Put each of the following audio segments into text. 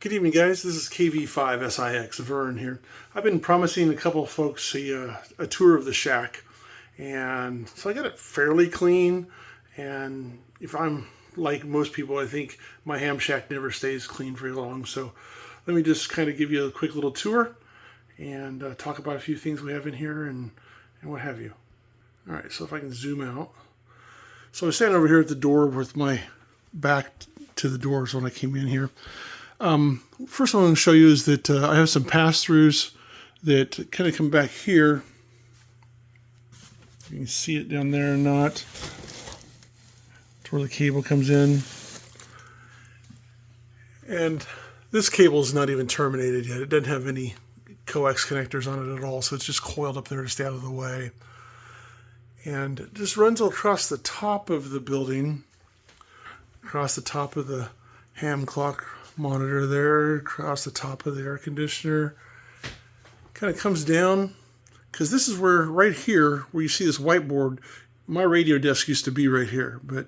Good evening, guys. This is KV5SIX, Vern here. I've been promising a couple of folks a tour of the shack, and so I got it fairly clean. And if I'm like most people, I think my ham shack never stays clean very long. So let me just kind of give you a quick little tour and talk about a few things we have in here and what have you. All right, so if I can zoom out. So I'm standing over here at the door with my back to the doors when I came in here. First one I'm going to show you is that I have some pass-throughs that kind of come back here. You can see it down there or not. It's where the cable comes in. And this cable is not even terminated yet. It doesn't have any coax connectors on it at all, so it's just coiled up there to stay out of the way. And it just runs across the top of the building, across the top of the ham clock monitor there, across the top of the air conditioner. Kind of comes down, because this is where, right here, where you see this whiteboard, my radio desk used to be right here, but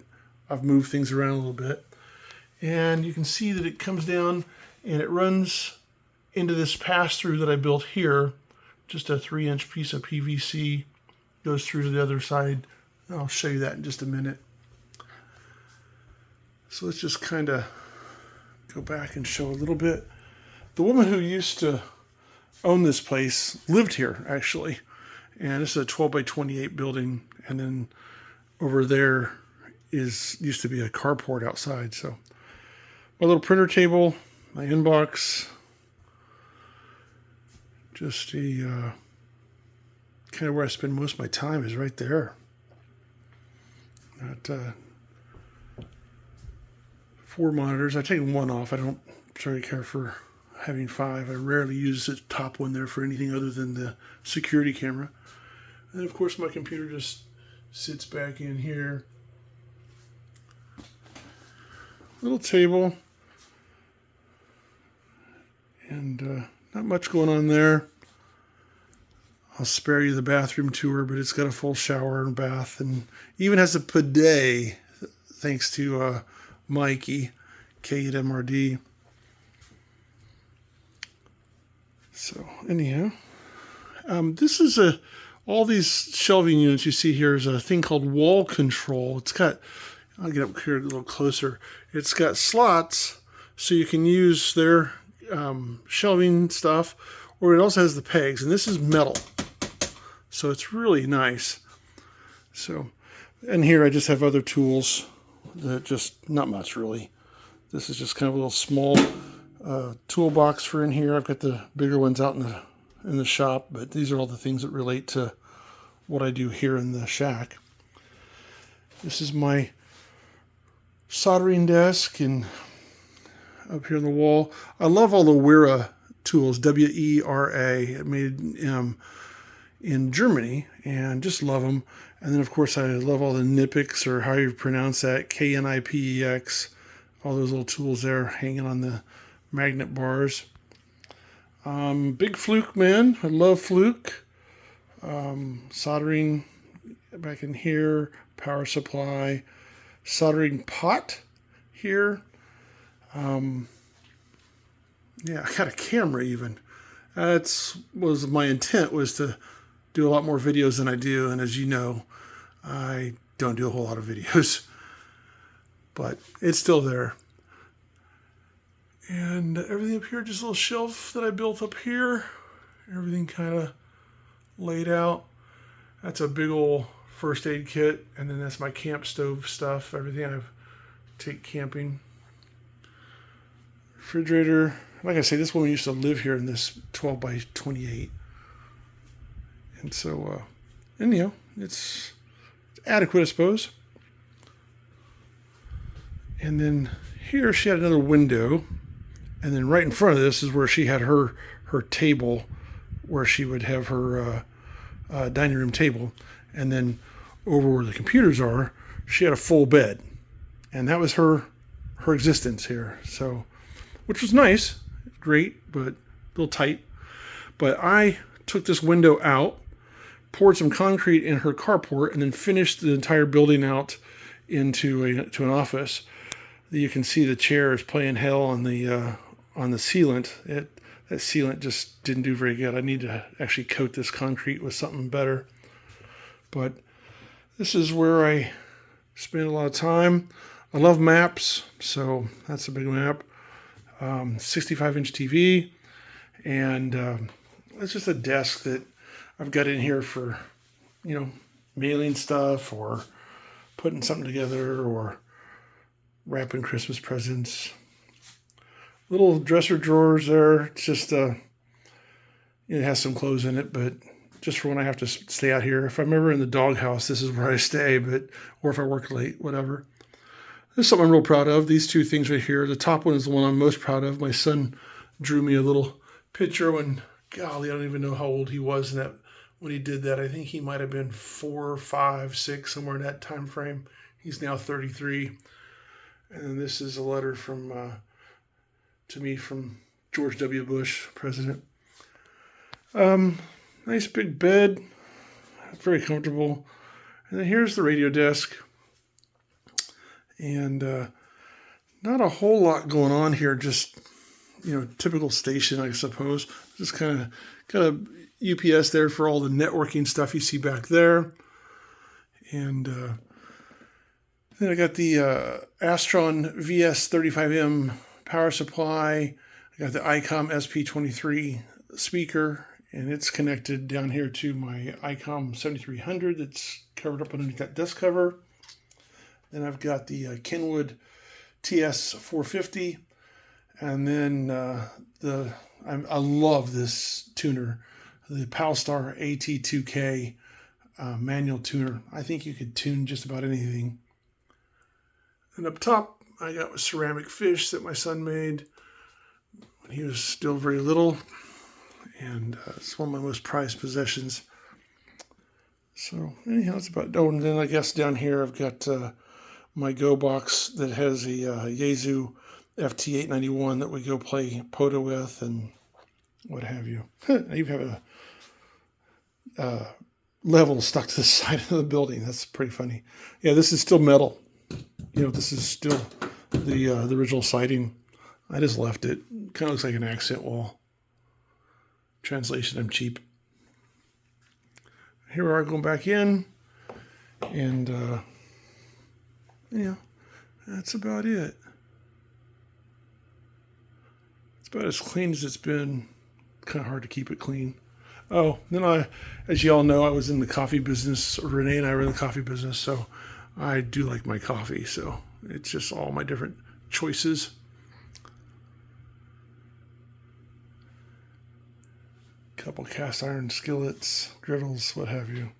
I've moved things around a little bit. And you can see that it comes down and it runs into this pass-through that I built here, just a 3-inch piece of PVC, goes through to the other side. I'll show you that in just a minute. So let's just kind of go back and show a little bit. The woman who used to own this place lived here, actually. And this is a 12 by 28 building. And then over there used to be a carport outside. So my little printer table, my inbox, just a kind of where I spend most of my time is right there. Got 4 monitors. I've taken one off. I don't really care for having 5. I rarely use the top one there for anything other than the security camera. And of course my computer just sits back in here. Little table. And not much going on there. I'll spare you the bathroom tour, but it's got a full shower and bath, and even has a bidet, thanks to Mikey, K at MRD. So anyhow, this is all these shelving units you see here is a thing called wall control. It's got, I'll get up here a little closer. It's got slots so you can use their shelving stuff, or it also has the pegs, and this is metal. So it's really nice. So, and here I just have other tools that just, not much really. This is just kind of a little small toolbox for in here. I've got the bigger ones out in the shop, but these are all the things that relate to what I do here in the shack. This is my soldering desk, and up here on the wall, I love all the Wera tools, W-E-R-A, made in Germany, and just love them. And then of course I love all the Knipex, or how you pronounce that, K-N-I-P-E-X, all those little tools there hanging on the magnet bars. Big Fluke man, I love Fluke. Soldering back in here, power supply, soldering pot here. Yeah, I got a camera even. Was my intent was to do a lot more videos than I do, and as you know, I don't do a whole lot of videos, but it's still there. And everything up here, just a little shelf that I built up here. Everything kind of laid out. That's a big old first aid kit, and then that's my camp stove stuff, everything I take camping. Refrigerator. Like I say, this woman used to live here in this 12 by 28. And so, anyhow, it's adequate, I suppose. And then here she had another window. And then right in front of this is where she had her table, where she would have her dining room table. And then over where the computers are, she had a full bed. And that was her existence here. So, which was nice. Great, but a little tight. But I took this window out, poured some concrete in her carport, and then finished the entire building out into an office. You can see the chairs playing hell on the on the sealant. That sealant just didn't do very good. I need to actually coat this concrete with something better. But this is where I spend a lot of time. I love maps, so that's a big map. 65-inch TV, and it's just a desk that I've got in here for, mailing stuff or putting something together or wrapping Christmas presents. Little dresser drawers there. It's just, it has some clothes in it, but just for when I have to stay out here. If I'm ever in the doghouse, this is where I stay, or if I work late, whatever. This is something I'm real proud of. These two things right here. The top one is the one I'm most proud of. My son drew me a little picture when, golly, I don't even know how old he was when he did that. I think he might have been 4, 5, 6, somewhere in that time frame. He's now 33. And then this is a letter to me from George W. Bush, president. Nice big bed, very comfortable. And then here's the radio desk. And not a whole lot going on here, just, typical station, I suppose. Just kind of got a UPS there for all the networking stuff you see back there. And then I got the Astron VS35M power supply. I got the ICOM SP23 speaker, and it's connected down here to my ICOM 7300 that's covered up underneath that desk cover. Then I've got the Kenwood TS450, and then I love this tuner, the Palstar AT2K manual tuner. I think you could tune just about anything. And up top, I got a ceramic fish that my son made when he was still very little, and it's one of my most prized possessions. So anyhow, that's about. Oh, and then I guess down here I've got my Go box that has a Yaesu FT891 that we go play POTA with and what have you. I even have a level stuck to the side of the building. That's pretty funny. Yeah, this is still metal. This is still the original siding. I just left it. Kind of looks like an accent wall. Translation, I'm cheap. Here we are going back in. And, that's about it. It's about as clean as it's been. Kind of hard to keep it clean. Oh, then as you all know, I was in the coffee business. Renee and I were in the coffee business, so I do like my coffee. So it's just all my different choices. Couple cast iron skillets, griddles, what have you.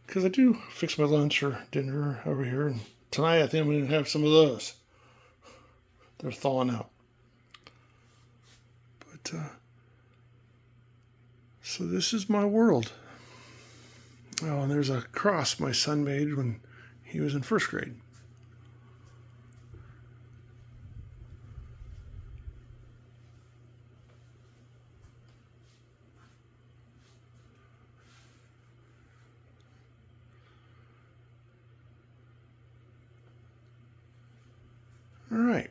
Because I do fix my lunch or dinner over here. And tonight I think I'm going to have some of those. They're thawing out. But, so this is my world. Oh, and there's a cross my son made when he was in first grade. All right,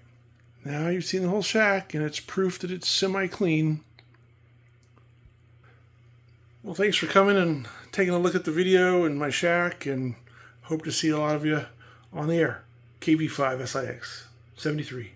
now you've seen the whole shack, and it's proof that it's semi-clean. Well, thanks for coming and taking a look at the video and my shack, and hope to see a lot of you on the air. KV5SIX 73.